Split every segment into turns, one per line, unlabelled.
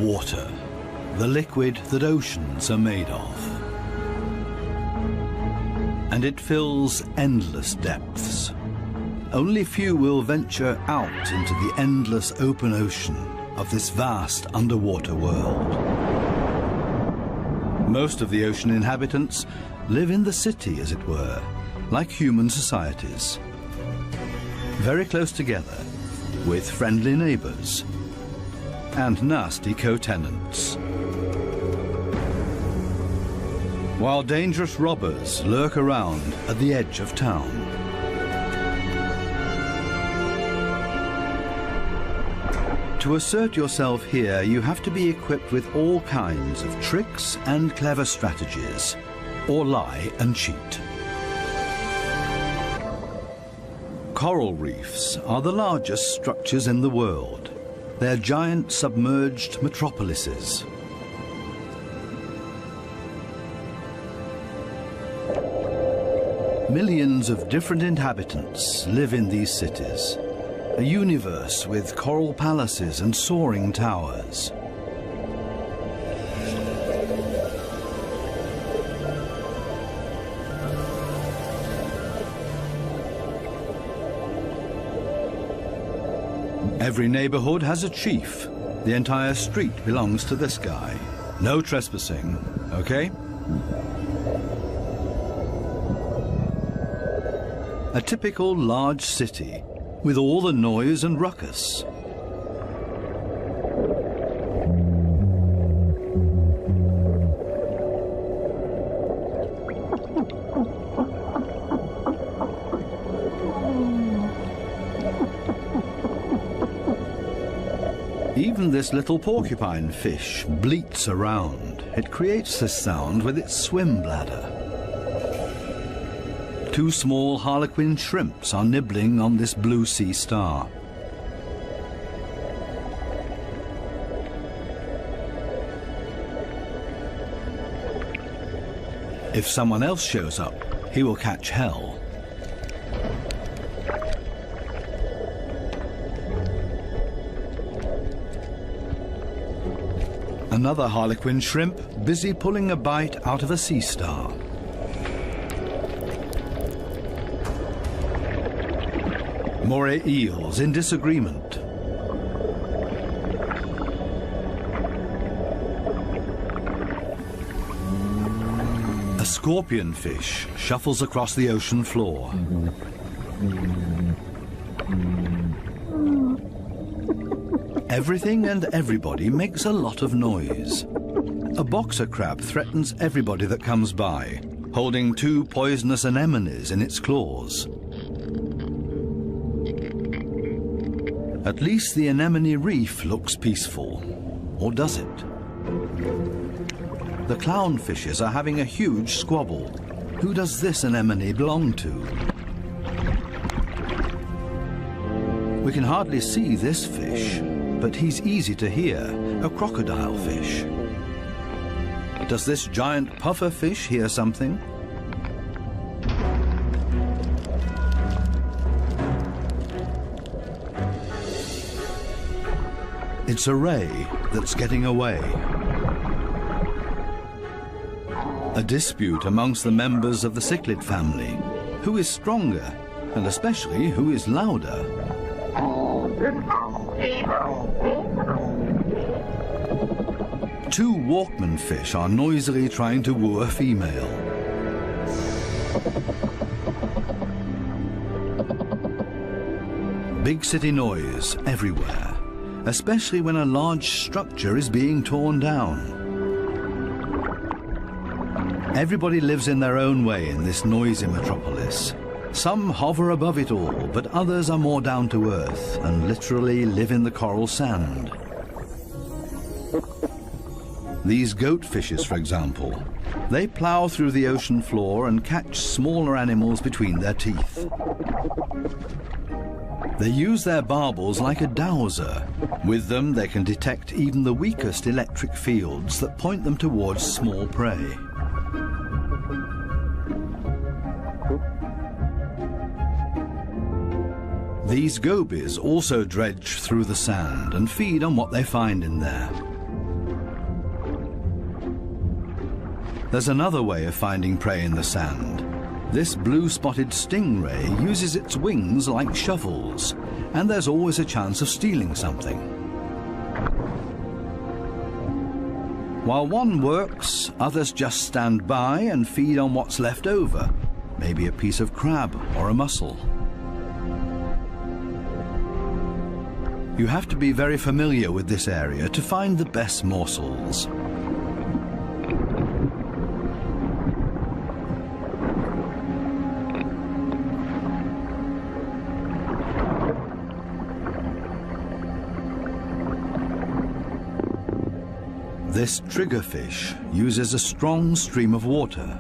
Water, the liquid that oceans are made of. And it fills endless depths. Only few will venture out into the endless open ocean of this vast underwater world. Most of the ocean inhabitants live in the city, as it were, like human societies. Very close together, with friendly neighbors and nasty co-tenants. While dangerous robbers lurk around at the edge of town. To assert yourself here, you have to be equipped with all kinds of tricks and clever strategies, or lie and cheat. Coral reefs are the largest structures in the world. They're giant submerged metropolises. Millions of different inhabitants live in these cities. A universe with coral palaces and soaring towers. Every neighborhood has a chief. The entire street belongs to this guy. No trespassing, okay? A typical large city with all the noise and ruckus. Even this little porcupine fish bleats around. It creates this sound with its swim bladder. Two small harlequin shrimps are nibbling on this blue sea star. If someone else shows up, he will catch hell. Another harlequin shrimp busy pulling a bite out of a sea star. Moray eels in disagreement. A scorpion fish shuffles across the ocean floor. Everything and everybody makes a lot of noise. A boxer crab threatens everybody that comes by, holding two poisonous anemones in its claws. At least the anemone reef looks peaceful. Or does it? The clownfishes are having a huge squabble. Who does this anemone belong to? We can hardly see this fish, but he's easy to hear, a crocodile fish. Does this giant puffer fish hear something? It's a ray that's getting away. A dispute amongst the members of the cichlid family. Who is stronger, and especially who is louder? Two Walkman fish are noisily trying to woo a female. Big city noise everywhere, especially when a large structure is being torn down. Everybody lives in their own way in this noisy metropolis. Some hover above it all, but others are more down to earth and literally live in the coral sand. These goatfishes, for example, they plow through the ocean floor and catch smaller animals between their teeth. They use their barbels like a dowser. With them, they can detect even the weakest electric fields that point them towards small prey. These gobies also dredge through the sand and feed on what they find in there. There's another way of finding prey in the sand. This blue-spotted stingray uses its wings like shovels, and there's always a chance of stealing something. While one works, others just stand by and feed on what's left over, maybe a piece of crab or a mussel. You have to be very familiar with this area to find the best morsels. This triggerfish uses a strong stream of water.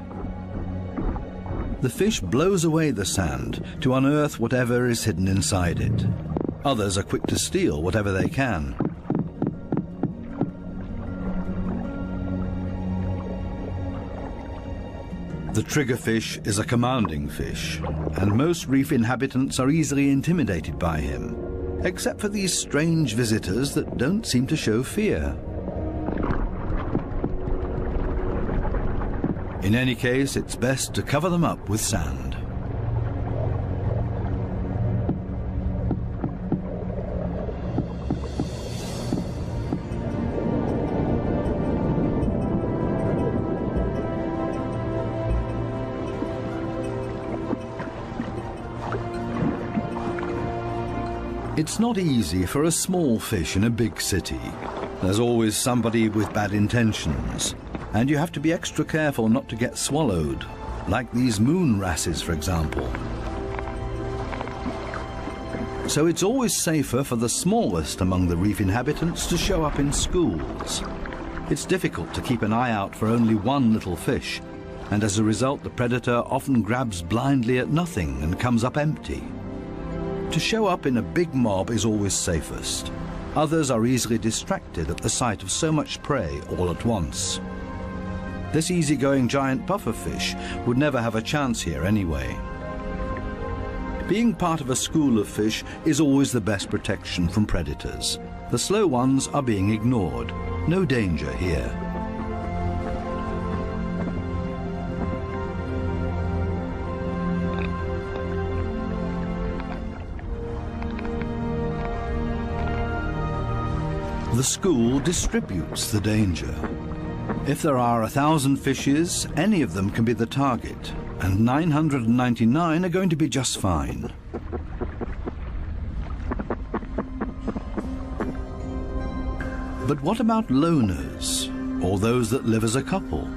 The fish blows away the sand to unearth whatever is hidden inside it. Others are quick to steal whatever they can. The triggerfish is a commanding fish, and most reef inhabitants are easily intimidated by him, except for these strange visitors that don't seem to show fear. In any case, it's best to cover them up with sand. It's not easy for a small fish in a big city. There's always somebody with bad intentions. And you have to be extra careful not to get swallowed, like these moon wrasses, for example. So it's always safer for the smallest among the reef inhabitants to show up in schools. It's difficult to keep an eye out for only one little fish, and as a result the predator often grabs blindly at nothing and comes up empty. To show up in a big mob is always safest. Others are easily distracted at the sight of so much prey all at once. This easygoing giant pufferfish would never have a chance here anyway. Being part of a school of fish is always the best protection from predators. The slow ones are being ignored. No danger here. The school distributes the danger. If there are 1,000 fishes, any of them can be the target, and 999 are going to be just fine. But what about loners, or those that live as a couple?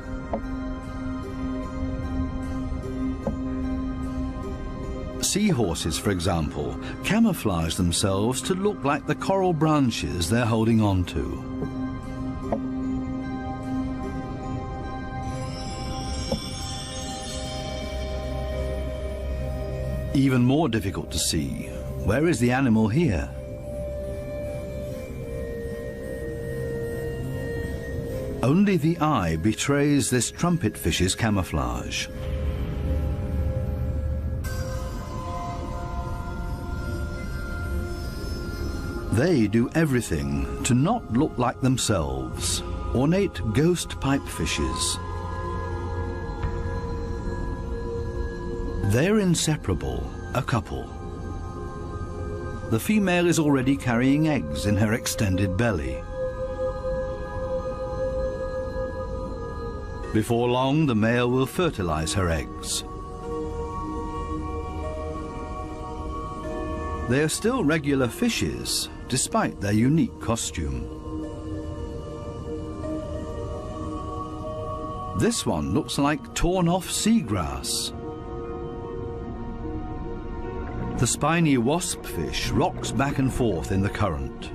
Seahorses, for example, camouflage themselves to look like the coral branches they're holding on to. Even more difficult to see. Where is the animal here? Only the eye betrays this trumpet fish's camouflage. They do everything to not look like themselves. Ornate ghost pipefishes. They're inseparable, a couple. The female is already carrying eggs in her extended belly. Before long, the male will fertilize her eggs. They are still regular fishes, despite their unique costume. This one looks like torn-off seagrass. The spiny waspfish rocks back and forth in the current.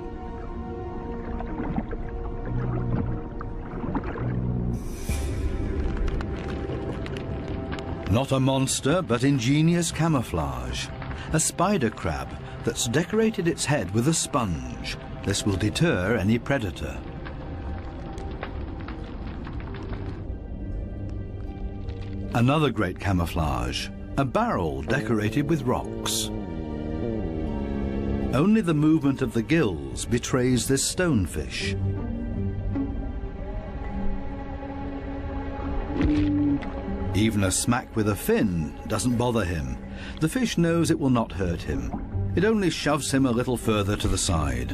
Not a monster, but ingenious camouflage. A spider crab that's decorated its head with a sponge. This will deter any predator. Another great camouflage, a barrel decorated with rocks. Only the movement of the gills betrays this stonefish. Even a smack with a fin doesn't bother him. The fish knows it will not hurt him. It only shoves him a little further to the side.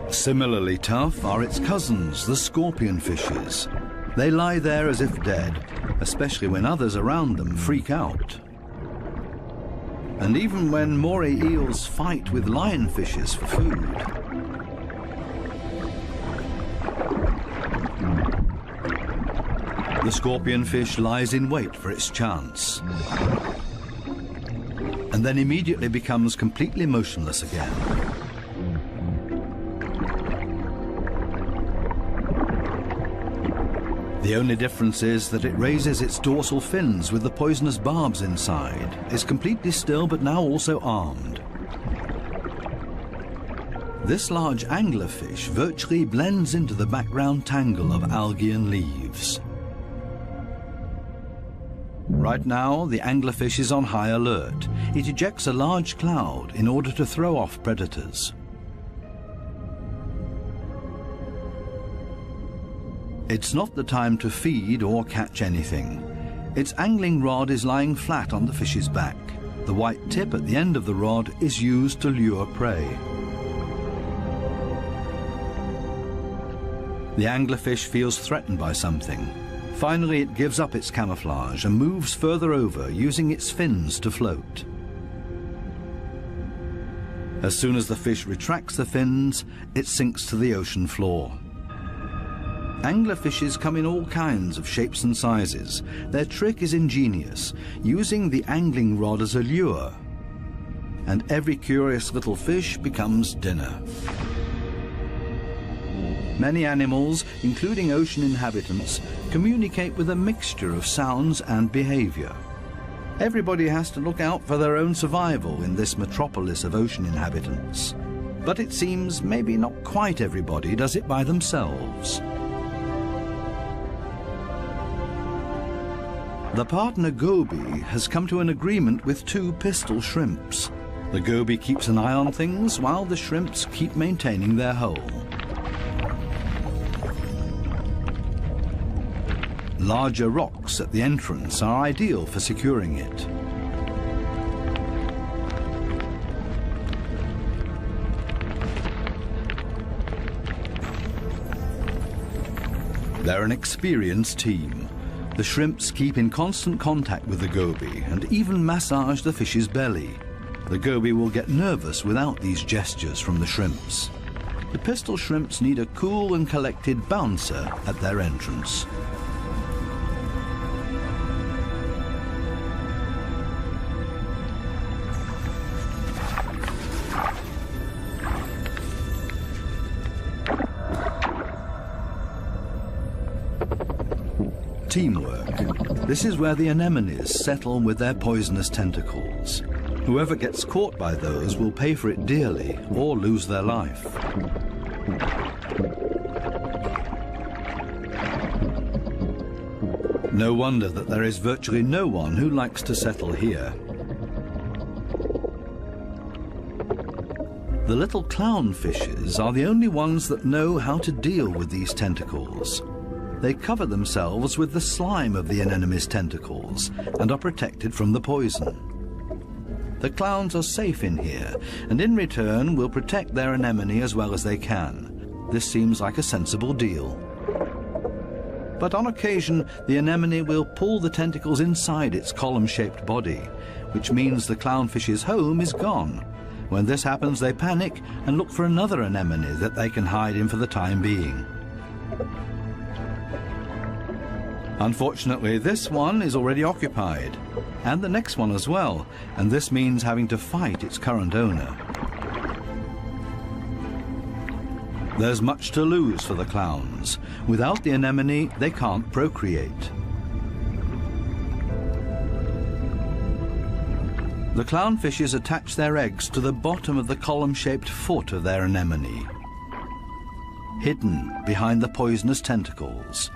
Similarly tough are its cousins, the scorpion fishes. They lie there as if dead, especially when others around them freak out. And even when moray eels fight with lionfishes for food. The scorpion fish lies in wait for its chance, and then immediately becomes completely motionless again. The only difference is that it raises its dorsal fins with the poisonous barbs inside, is completely still but now also armed. This large anglerfish virtually blends into the background tangle of algae and leaves. Right now, the anglerfish is on high alert. It ejects a large cloud in order to throw off predators. It's not the time to feed or catch anything. Its angling rod is lying flat on the fish's back. The white tip at the end of the rod is used to lure prey. The anglerfish feels threatened by something. Finally, it gives up its camouflage and moves further over, using its fins to float. As soon as the fish retracts the fins, it sinks to the ocean floor. Anglerfishes come in all kinds of shapes and sizes. Their trick is ingenious, using the angling rod as a lure. And every curious little fish becomes dinner. Many animals, including ocean inhabitants, communicate with a mixture of sounds and behavior. Everybody has to look out for their own survival in this metropolis of ocean inhabitants. But it seems maybe not quite everybody does it by themselves. The partner goby has come to an agreement with two pistol shrimps. The goby keeps an eye on things while the shrimps keep maintaining their hole. Larger rocks at the entrance are ideal for securing it. They're an experienced team. The shrimps keep in constant contact with the goby and even massage the fish's belly. The goby will get nervous without these gestures from the shrimps. The pistol shrimps need a cool and collected bouncer at their entrance. Teamwork. This is where the anemones settle with their poisonous tentacles. Whoever gets caught by those will pay for it dearly or lose their life. No wonder that there is virtually no one who likes to settle here. The little clownfishes are the only ones that know how to deal with these tentacles. They cover themselves with the slime of the anemone's tentacles and are protected from the poison. The clowns are safe in here, and in return will protect their anemone as well as they can. This seems like a sensible deal. But on occasion, the anemone will pull the tentacles inside its column-shaped body, which means the clownfish's home is gone. When this happens, they panic and look for another anemone that they can hide in for the time being. Unfortunately, this one is already occupied, and the next one as well, and this means having to fight its current owner. There's much to lose for the clowns. Without the anemone, they can't procreate. The clownfishes attach their eggs to the bottom of the column-shaped foot of their anemone, hidden behind the poisonous tentacles.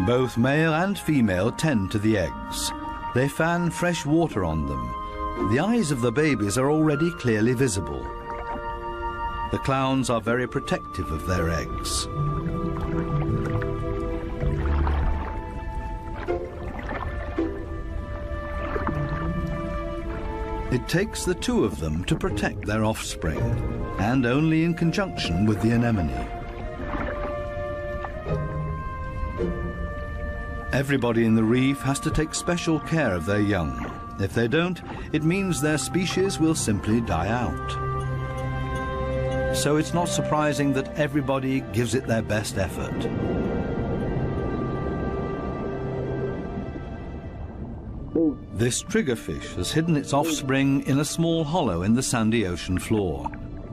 Both male and female tend to the eggs. They fan fresh water on them. The eyes of the babies are already clearly visible. The clowns are very protective of their eggs. It takes the two of them to protect their offspring, and only in conjunction with the anemone. Everybody in the reef has to take special care of their young. If they don't, it means their species will simply die out. So it's not surprising that everybody gives it their best effort. This triggerfish has hidden its offspring in a small hollow in the sandy ocean floor,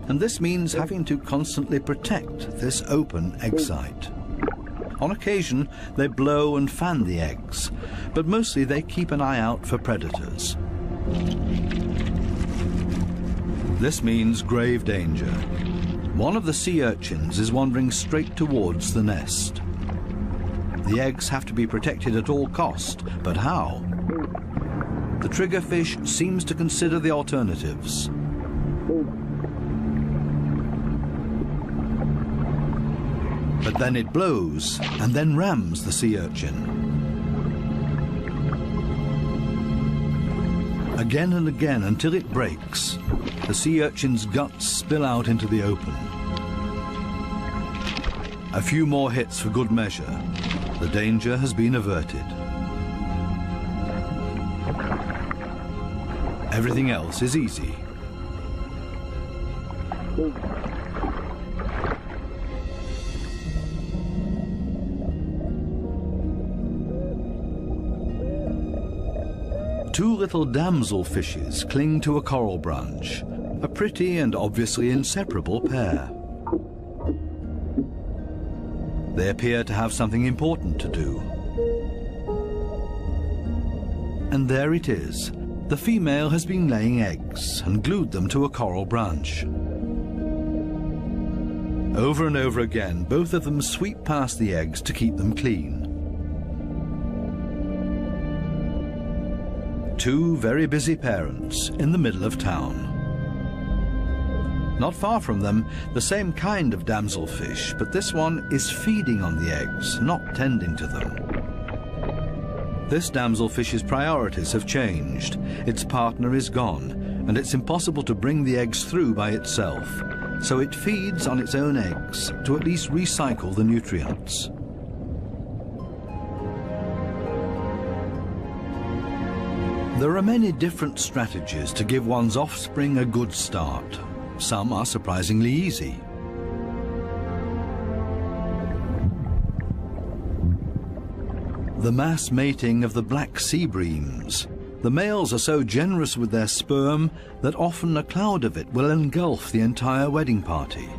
and this means having to constantly protect this open egg site. On occasion, they blow and fan the eggs, but mostly they keep an eye out for predators. This means grave danger. One of the sea urchins is wandering straight towards the nest. The eggs have to be protected at all cost, but how? The triggerfish seems to consider the alternatives. But then it blows and then rams the sea urchin. Again and again until it breaks, the sea urchin's guts spill out into the open. A few more hits for good measure. The danger has been averted. Everything else is easy. Two little damselfishes cling to a coral branch, a pretty and obviously inseparable pair. They appear to have something important to do. And there it is. The female has been laying eggs and glued them to a coral branch. Over and over again, both of them sweep past the eggs to keep them clean. Two very busy parents in the middle of town. Not far from them, the same kind of damselfish, but this one is feeding on the eggs, not tending to them. This damselfish's priorities have changed. Its partner is gone, and it's impossible to bring the eggs through by itself. So it feeds on its own eggs to at least recycle the nutrients. There are many different strategies to give one's offspring a good start. Some are surprisingly easy. The mass mating of the black sea breams. The males are so generous with their sperm that often a cloud of it will engulf the entire wedding party.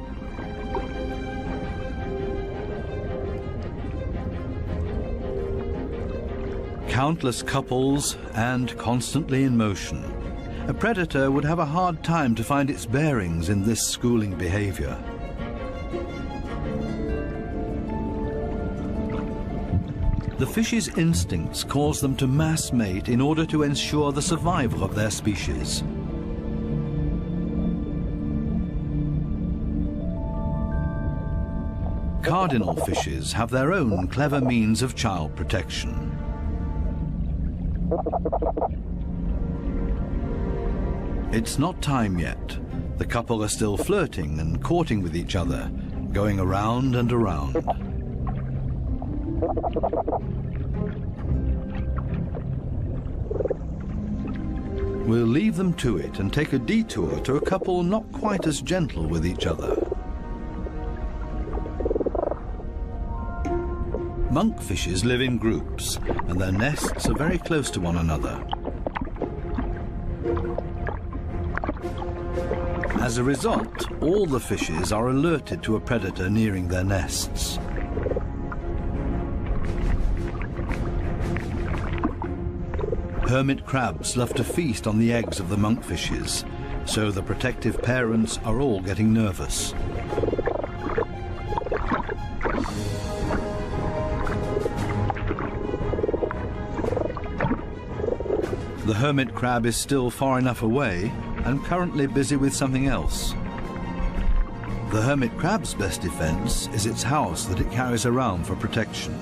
Countless couples and constantly in motion. A predator would have a hard time to find its bearings in this schooling behavior. The fish's instincts cause them to mass mate in order to ensure the survival of their species. Cardinal fishes have their own clever means of child protection. It's not time yet. The couple are still flirting and courting with each other, going around and around. We'll leave them to it and take a detour to a couple not quite as gentle with each other. Monkfishes live in groups, and their nests are very close to one another. As a result, all the fishes are alerted to a predator nearing their nests. Hermit crabs love to feast on the eggs of the monkfishes, so the protective parents are all getting nervous. The hermit crab is still far enough away and currently busy with something else. The hermit crab's best defense is its house that it carries around for protection.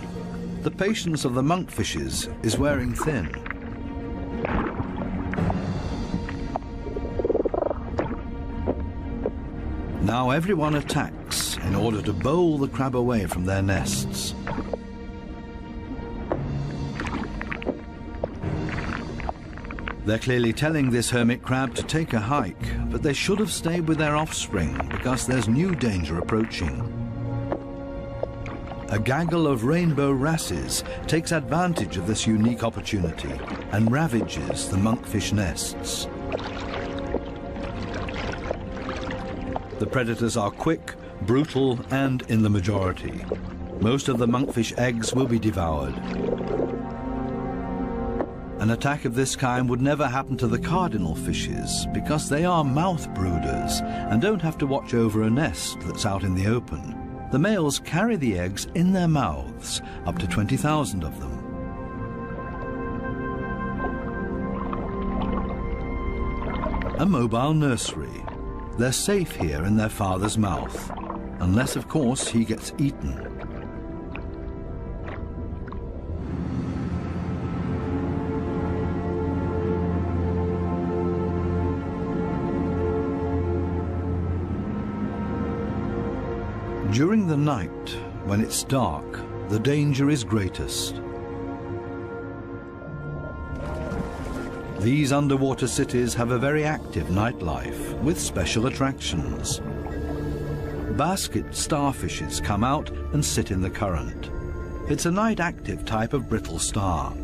The patience of the monkfishes is wearing thin. Now everyone attacks in order to bowl the crab away from their nests. They're clearly telling this hermit crab to take a hike, but they should have stayed with their offspring because there's new danger approaching. A gaggle of rainbow wrasses takes advantage of this unique opportunity and ravages the monkfish nests. The predators are quick, brutal, and in the majority. Most of the monkfish eggs will be devoured. An attack of this kind would never happen to the cardinal fishes because they are mouth brooders and don't have to watch over a nest that's out in the open. The males carry the eggs in their mouths, up to 20,000 of them. A mobile nursery. They're safe here in their father's mouth, unless, of course, he gets eaten. During the night, when it's dark, the danger is greatest. These underwater cities have a very active nightlife with special attractions. Basket starfishes come out and sit in the current. It's a night-active type of brittle star.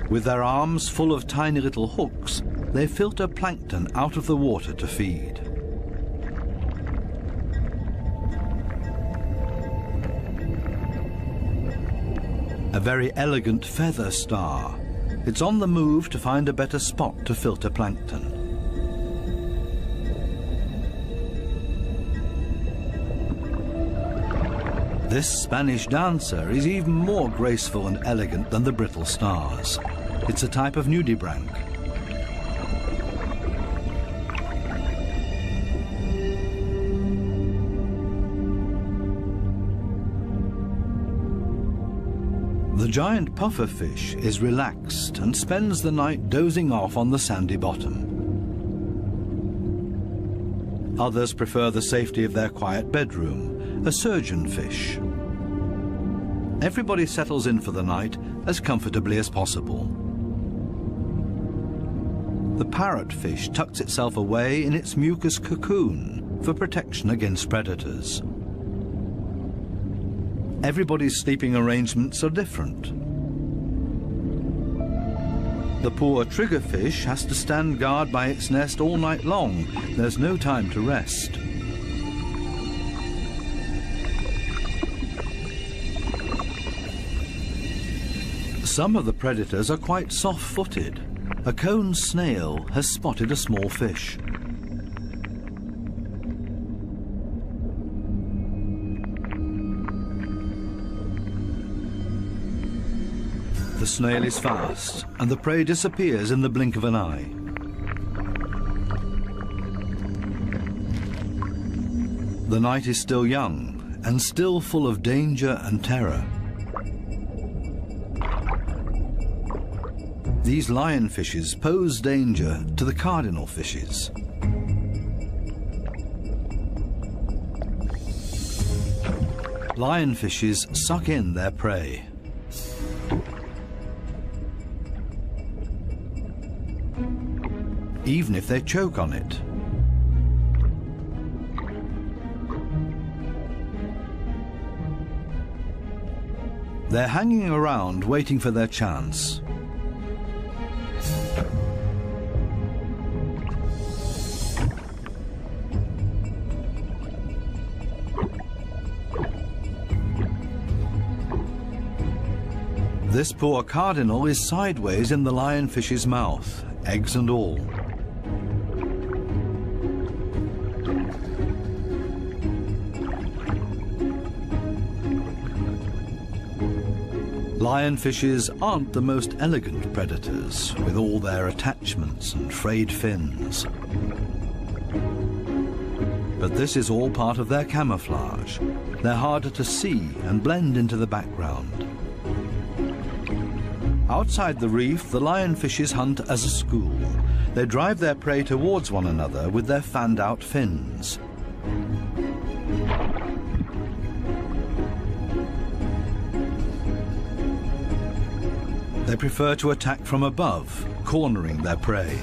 With their arms full of tiny little hooks, they filter plankton out of the water to feed. A very elegant feather star. It's on the move to find a better spot to filter plankton. This Spanish dancer is even more graceful and elegant than the brittle stars. It's a type of nudibranch. The giant pufferfish is relaxed and spends the night dozing off on the sandy bottom. Others prefer the safety of their quiet bedroom, a surgeonfish. Everybody settles in for the night as comfortably as possible. The parrotfish tucks itself away in its mucus cocoon for protection against predators. Everybody's sleeping arrangements are different. The poor triggerfish has to stand guard by its nest all night long. There's no time to rest. Some of the predators are quite soft-footed. A cone snail has spotted a small fish. The snail is fast, and the prey disappears in the blink of an eye. The night is still young, and still full of danger and terror. These lionfishes pose danger to the cardinal fishes. Lionfishes suck in their prey. Even if they choke on it. They're hanging around waiting for their chance. This poor cardinal is sideways in the lionfish's mouth, eggs and all. Lionfishes aren't the most elegant predators, with all their attachments and frayed fins. But this is all part of their camouflage. They're harder to see and blend into the background. Outside the reef, the lionfishes hunt as a school. They drive their prey towards one another with their fanned-out fins. They prefer to attack from above, cornering their prey.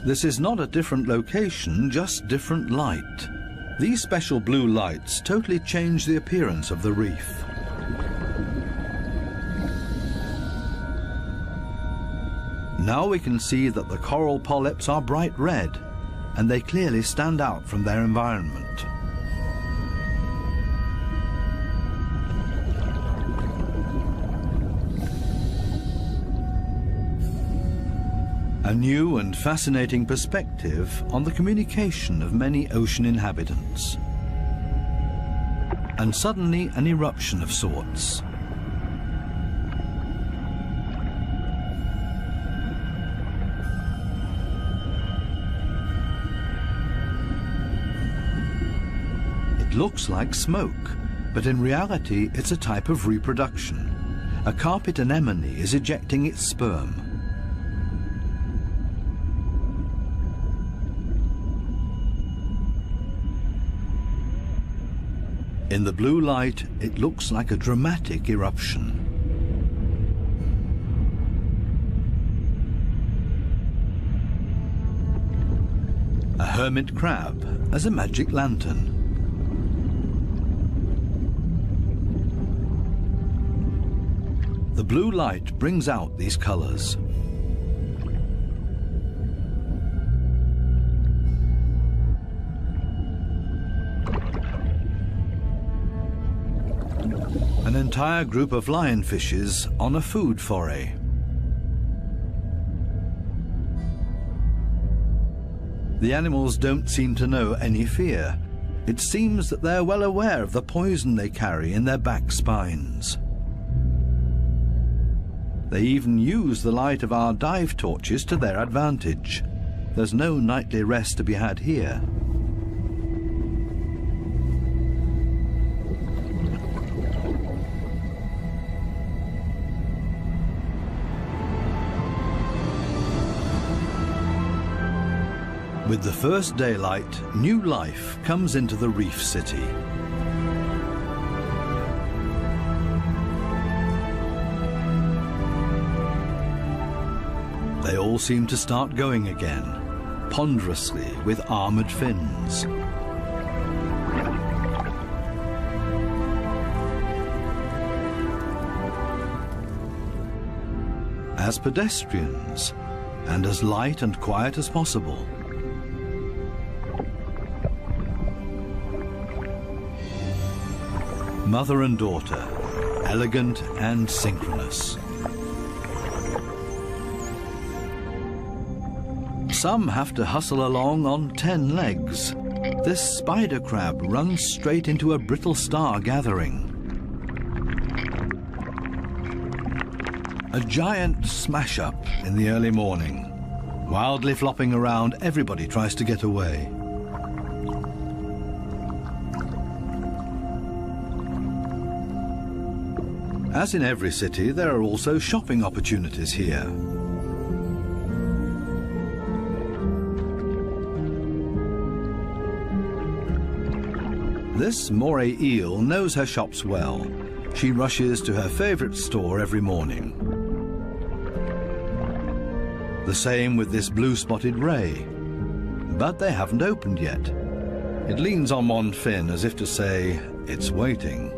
This is not a different location, just different light. These special blue lights totally change the appearance of the reef. Now we can see that the coral polyps are bright red, and they clearly stand out from their environment. A new and fascinating perspective on the communication of many ocean inhabitants. And suddenly an eruption of sorts. It looks like smoke, but in reality it's a type of reproduction. A carpet anemone is ejecting its sperm. In the blue light, it looks like a dramatic eruption. A hermit crab as a magic lantern. The blue light brings out these colors. An entire group of lionfishes on a food foray. The animals don't seem to know any fear. It seems that they're well aware of the poison they carry in their back spines. They even use the light of our dive torches to their advantage. There's no nightly rest to be had here. With the first daylight, new life comes into the reef city. They all seem to start going again, ponderously with armored fins. As pedestrians, and as light and quiet as possible. Mother and daughter, elegant and synchronous. Some have to hustle along on 10 legs. This spider crab runs straight into a brittle star gathering. A giant smash-up in the early morning. Wildly flopping around, everybody tries to get away. As in every city, there are also shopping opportunities here. This moray eel knows her shops well. She rushes to her favorite store every morning. The same with this blue-spotted ray. But they haven't opened yet. It leans on one fin as if to say, it's waiting.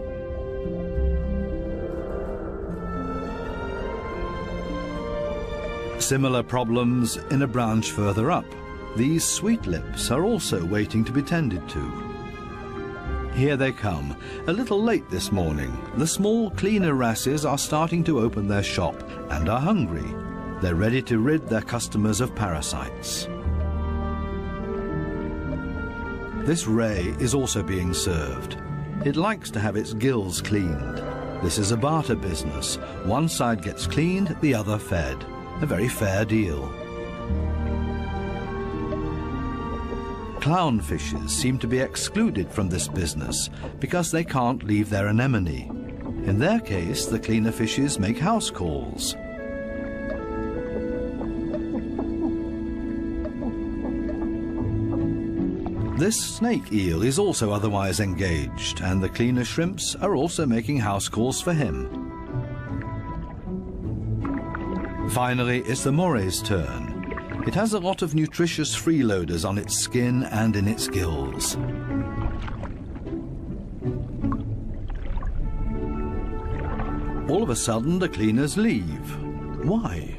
Similar problems in a branch further up. These sweet lips are also waiting to be tended to. Here they come, a little late this morning. The small, cleaner wrasses are starting to open their shop and are hungry. They're ready to rid their customers of parasites. This ray is also being served. It likes to have its gills cleaned. This is a barter business. One side gets cleaned, the other fed. A very fair deal. Clownfishes seem to be excluded from this business because they can't leave their anemone. In their case, the cleaner fishes make house calls. This snake eel is also otherwise engaged, and the cleaner shrimps are also making house calls for him. Finally, it's the moray's turn. It has a lot of nutritious freeloaders on its skin and in its gills. All of a sudden, the cleaners leave. Why?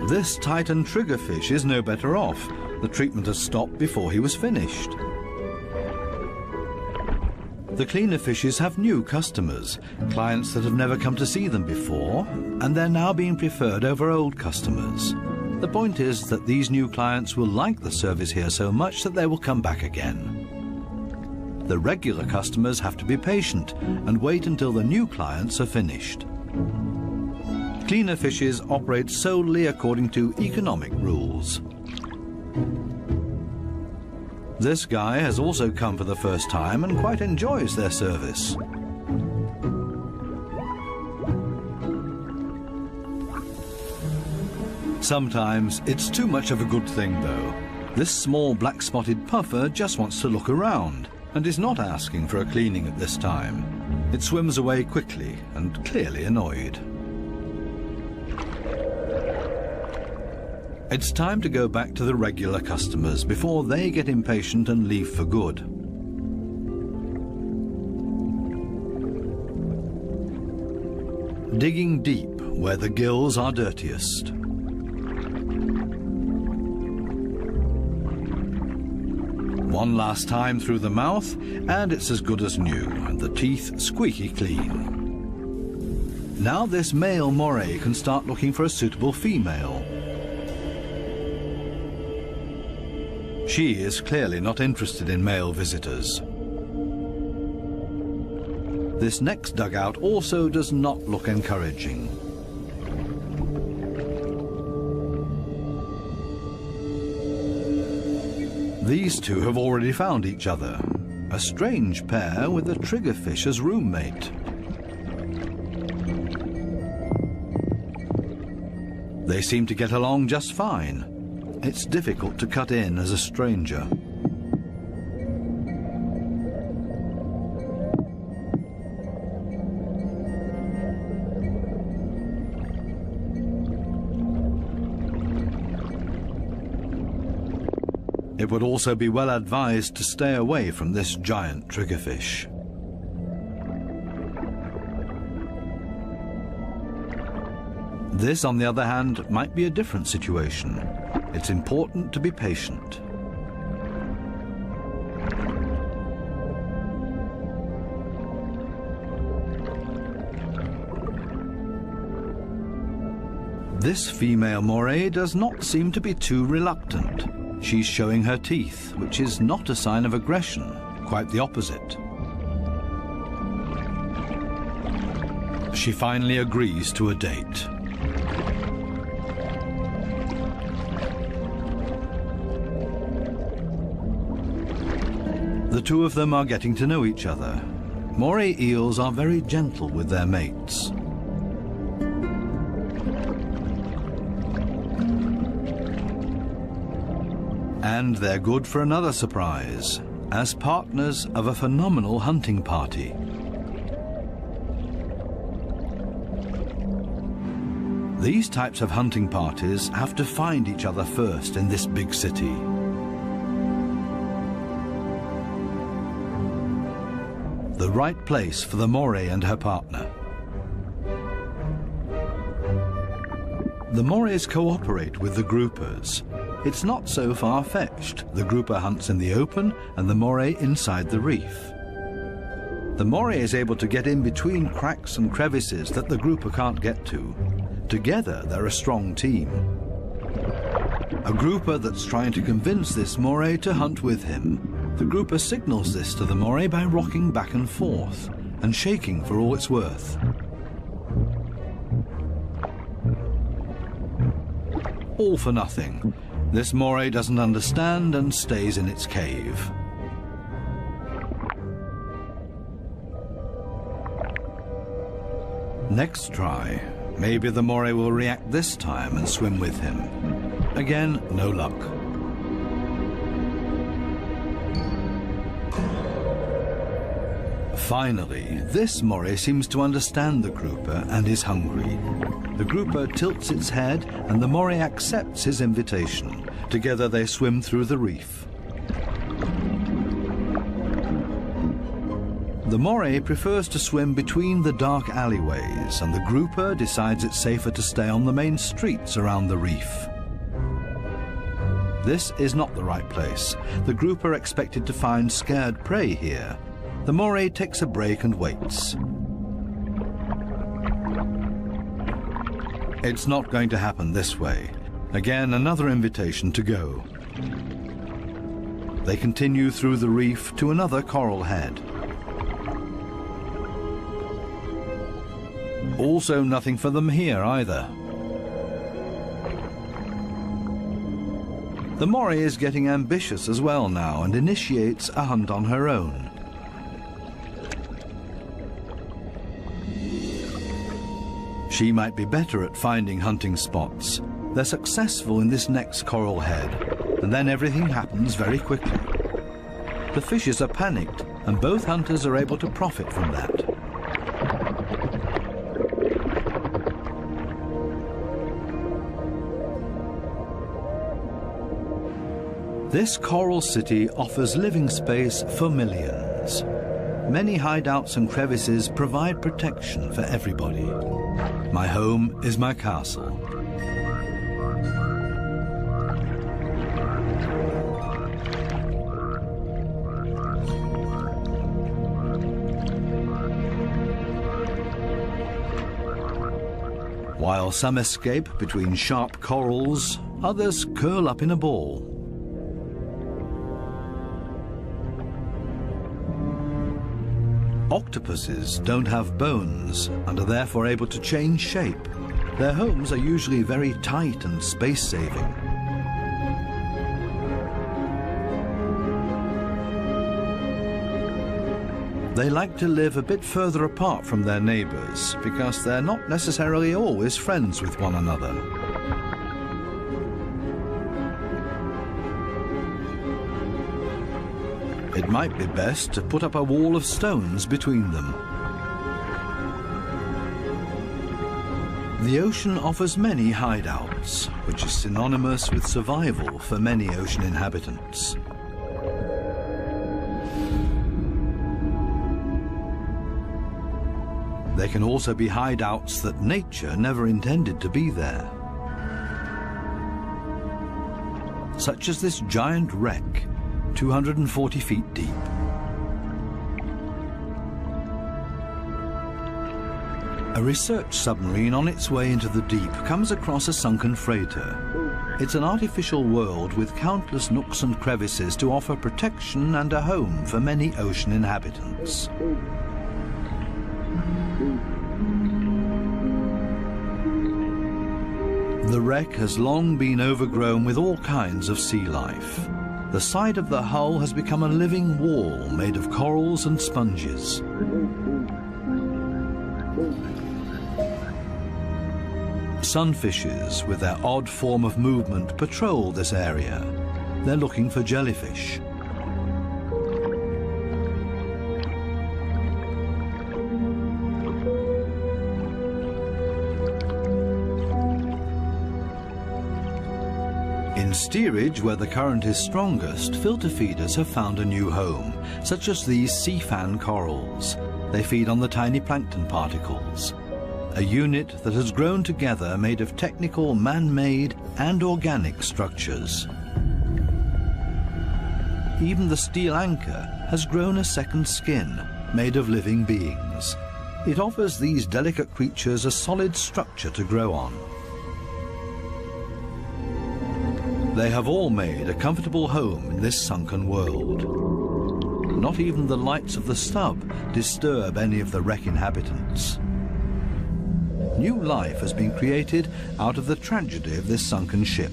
This Titan triggerfish is no better off. The treatment has stopped before he was finished. The cleaner fishes have new customers, clients that have never come to see them before, and they're now being preferred over old customers. The point is that these new clients will like the service here so much that they will come back again. The regular customers have to be patient and wait until the new clients are finished. Cleaner fishes operate solely according to economic rules. This guy has also come for the first time and quite enjoys their service. Sometimes it's too much of a good thing, though. This small black-spotted puffer just wants to look around and is not asking for a cleaning at this time. It swims away quickly and clearly annoyed. It's time to go back to the regular customers before they get impatient and leave for good. Digging deep where the gills are dirtiest. One last time through the mouth, and it's as good as new, and the teeth squeaky clean. Now this male moray can start looking for a suitable female. She is clearly not interested in male visitors. This next dugout also does not look encouraging. These two have already found each other. A strange pair with a triggerfish as roommate. They seem to get along just fine. It's difficult to cut in as a stranger. It would also be well advised to stay away from this giant triggerfish. This, on the other hand, might be a different situation. It's important to be patient. This female moray does not seem to be too reluctant. She's showing her teeth, which is not a sign of aggression, quite the opposite. She finally agrees to a date. The two of them are getting to know each other. Moray eels are very gentle with their mates. And they're good for another surprise, as partners of a phenomenal hunting party. These types of hunting parties have to find each other first in this big city. The right place for the moray and her partner. The morays cooperate with the groupers. It's not so far-fetched. The grouper hunts in the open and the moray inside the reef. The moray is able to get in between cracks and crevices that the grouper can't get to. Together, they're a strong team. A grouper that's trying to convince this moray to hunt with him. The grouper signals this to the moray by rocking back and forth and shaking for all it's worth. All for nothing. This moray doesn't understand and stays in its cave. Next try. Maybe the moray will react this time and swim with him. Again, no luck. Finally, this moray seems to understand the grouper and is hungry. The grouper tilts its head and the moray accepts his invitation. Together they swim through the reef. The moray prefers to swim between the dark alleyways, and the grouper decides it's safer to stay on the main streets around the reef. This is not the right place. The grouper expected to find scared prey here. The moray takes a break and waits. It's not going to happen this way. Again, another invitation to go. They continue through the reef to another coral head. Also nothing for them here either. The moray is getting ambitious as well now and initiates a hunt on her own. She might be better at finding hunting spots. They're successful in this next coral head, and then everything happens very quickly. The fishes are panicked, and both hunters are able to profit from that. This coral city offers living space for millions. Many hideouts and crevices provide protection for everybody. My home is my castle. While some escape between sharp corals, others curl up in a ball. Octopuses don't have bones and are therefore able to change shape. Their homes are usually very tight and space-saving. They like to live a bit further apart from their neighbors because they're not necessarily always friends with one another. It might be best to put up a wall of stones between them. The ocean offers many hideouts, which is synonymous with survival for many ocean inhabitants. There can also be hideouts that nature never intended to be there, such as this giant wreck, 240 feet deep. A research submarine on its way into the deep comes across a sunken freighter. It's an artificial world with countless nooks and crevices to offer protection and a home for many ocean inhabitants. The wreck has long been overgrown with all kinds of sea life. The side of the hull has become a living wall made of corals and sponges. Sunfishes, with their odd form of movement, patrol this area. They're looking for jellyfish. In steerage, where the current is strongest, filter feeders have found a new home, such as these sea fan corals. They feed on the tiny plankton particles. A unit that has grown together made of technical, man-made and organic structures. Even the steel anchor has grown a second skin, made of living beings. It offers these delicate creatures a solid structure to grow on. They have all made a comfortable home in this sunken world. Not even the lights of the stub disturb any of the wreck inhabitants. New life has been created out of the tragedy of this sunken ship,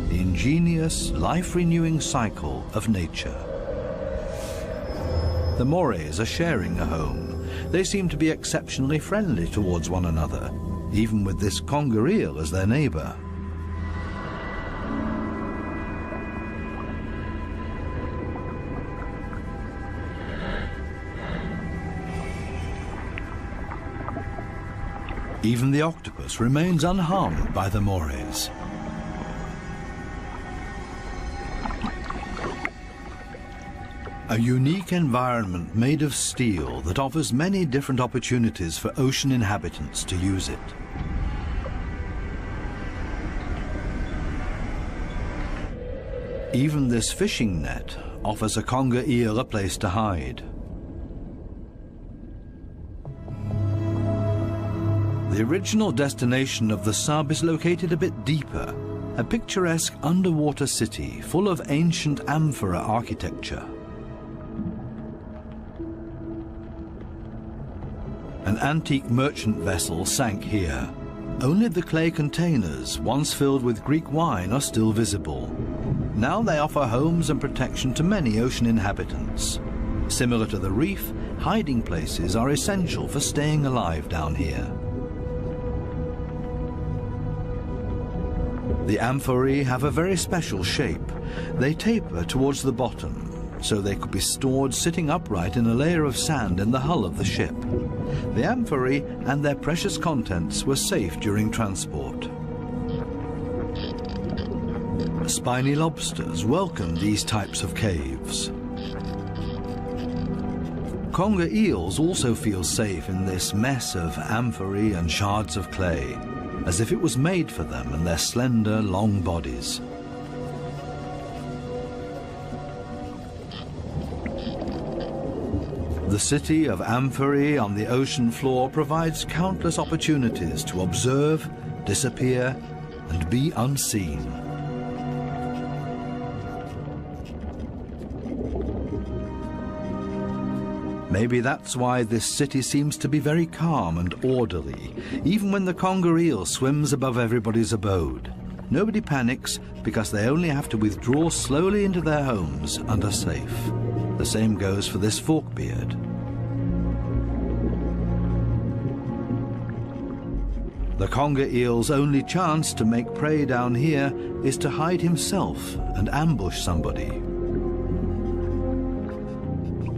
the ingenious, life-renewing cycle of nature. The Morays are sharing a home. They seem to be exceptionally friendly towards one another, even with this conger eel as their neighbour. Even the octopus remains unharmed by the Morays. A unique environment made of steel that offers many different opportunities for ocean inhabitants to use it. Even this fishing net offers a conger eel a place to hide. The original destination of the sub is located a bit deeper, a picturesque underwater city full of ancient amphora architecture. An antique merchant vessel sank here. Only the clay containers, once filled with Greek wine, are still visible. Now they offer homes and protection to many ocean inhabitants. Similar to the reef, hiding places are essential for staying alive down here. The amphorae have a very special shape. They taper towards the bottom, so they could be stored sitting upright in a layer of sand in the hull of the ship. The amphorae and their precious contents were safe during transport. Spiny lobsters welcome these types of caves. Conger eels also feel safe in this mess of amphorae and shards of clay, as if it was made for them and their slender, long bodies. The city of amphorae on the ocean floor provides countless opportunities to observe, disappear, and be unseen. Maybe that's why this city seems to be very calm and orderly, even when the conger eel swims above everybody's abode. Nobody panics because they only have to withdraw slowly into their homes and are safe. The same goes for this forkbeard. The conger eel's only chance to make prey down here is to hide himself and ambush somebody.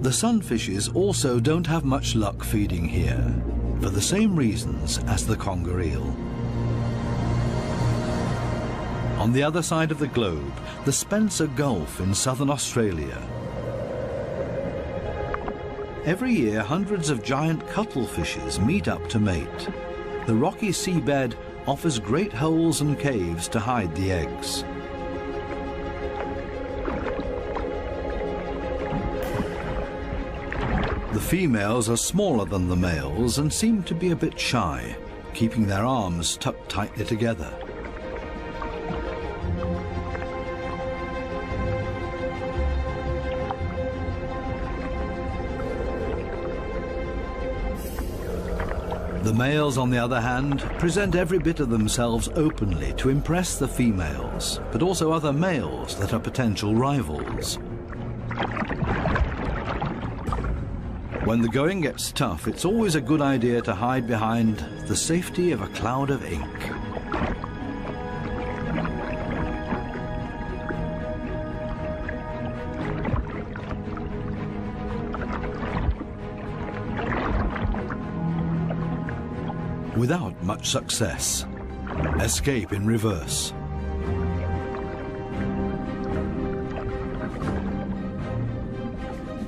The sunfishes also don't have much luck feeding here, for the same reasons as the conger eel. On the other side of the globe, the Spencer Gulf in southern Australia. Every year, hundreds of giant cuttlefishes meet up to mate. The rocky seabed offers great holes and caves to hide the eggs. The females are smaller than the males and seem to be a bit shy, keeping their arms tucked tightly together. The males, on the other hand, present every bit of themselves openly to impress the females, but also other males that are potential rivals. When the going gets tough, it's always a good idea to hide behind the safety of a cloud of ink. Without much success. Escape in reverse.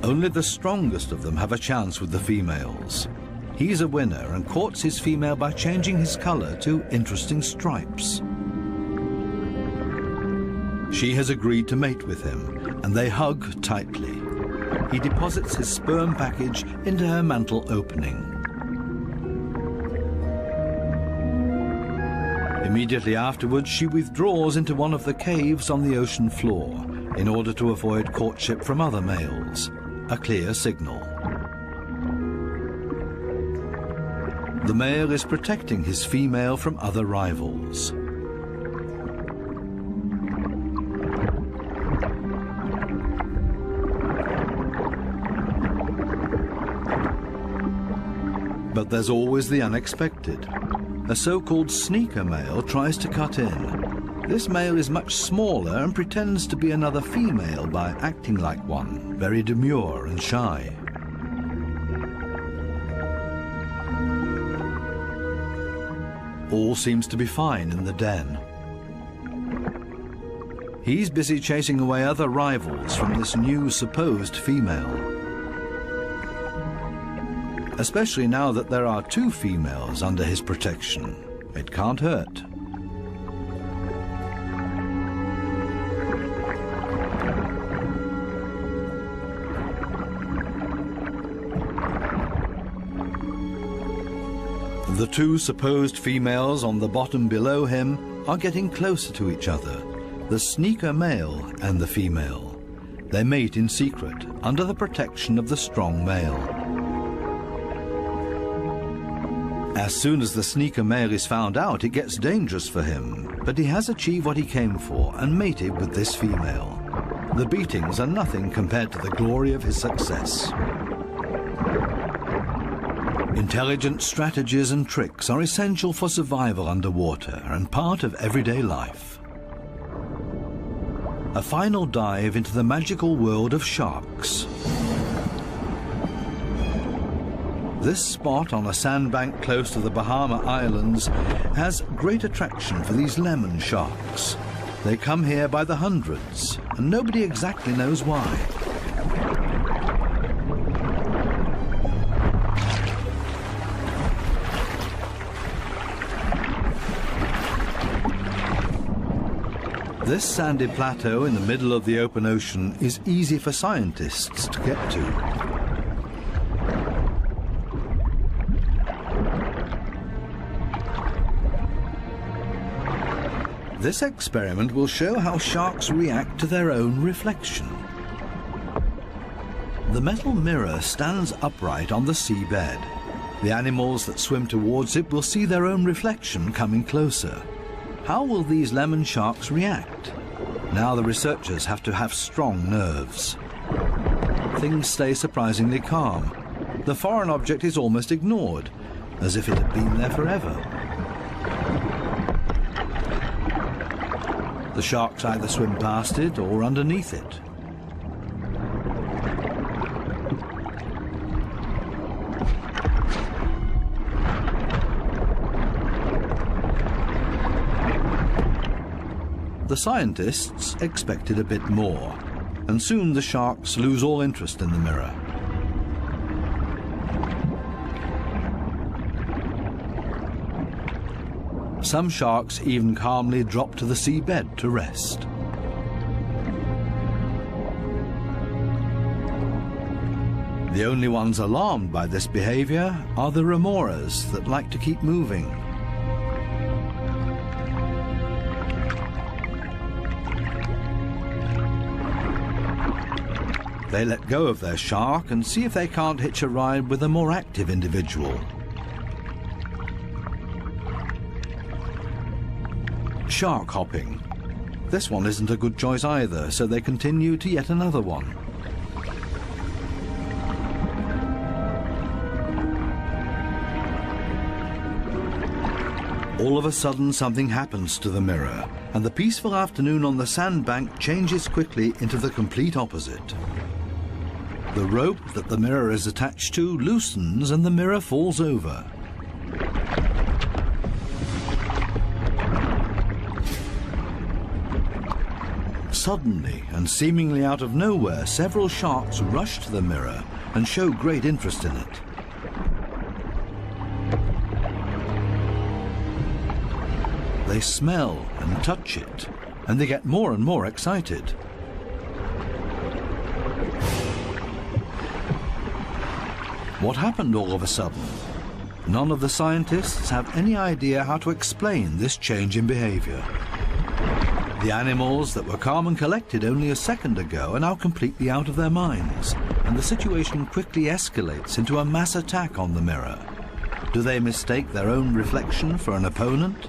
Only the strongest of them have a chance with the females. He's a winner and courts his female by changing his color to interesting stripes. She has agreed to mate with him, and they hug tightly. He deposits his sperm package into her mantle opening. Immediately afterwards, she withdraws into one of the caves on the ocean floor in order to avoid courtship from other males, a clear signal. The male is protecting his female from other rivals. But there's always the unexpected. A so-called sneaker male tries to cut in. This male is much smaller and pretends to be another female by acting like one, very demure and shy. All seems to be fine in the den. He's busy chasing away other rivals from this new supposed female. Especially now that there are two females under his protection. It can't hurt. The two supposed females on the bottom below him are getting closer to each other, the sneaker male and the female. They mate in secret, under the protection of the strong male. As soon as the sneaker male is found out, it gets dangerous for him, but he has achieved what he came for and mated with this female. The beatings are nothing compared to the glory of his success. Intelligent strategies and tricks are essential for survival underwater and part of everyday life. A final dive into the magical world of sharks. This spot on a sandbank close to the Bahama Islands has great attraction for these lemon sharks. They come here by the hundreds, and nobody exactly knows why. This sandy plateau in the middle of the open ocean is easy for scientists to get to. This experiment will show how sharks react to their own reflection. The metal mirror stands upright on the seabed. The animals that swim towards it will see their own reflection coming closer. How will these lemon sharks react? Now the researchers have to have strong nerves. Things stay surprisingly calm. The foreign object is almost ignored, as if it had been there forever. The sharks either swim past it or underneath it. The scientists expected a bit more, and soon the sharks lose all interest in the mirror. Some sharks even calmly drop to the seabed to rest. The only ones alarmed by this behavior are the remoras that like to keep moving. They let go of their shark and see if they can't hitch a ride with a more active individual. Shark hopping. This one isn't a good choice either, so they continue to yet another one. All of a sudden something happens to the mirror, and the peaceful afternoon on the sandbank changes quickly into the complete opposite. The rope that the mirror is attached to loosens and the mirror falls over. Suddenly, and seemingly out of nowhere, several sharks rush to the mirror and show great interest in it. They smell and touch it, and they get more and more excited. What happened all of a sudden? None of the scientists have any idea how to explain this change in behavior. The animals that were calm and collected only a second ago are now completely out of their minds, and the situation quickly escalates into a mass attack on the mirror. Do they mistake their own reflection for an opponent?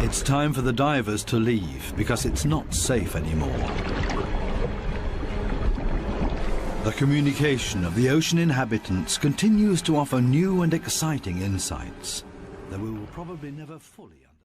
It's time for the divers to leave because it's not safe anymore. The communication of the ocean inhabitants continues to offer new and exciting insights that we will probably never fully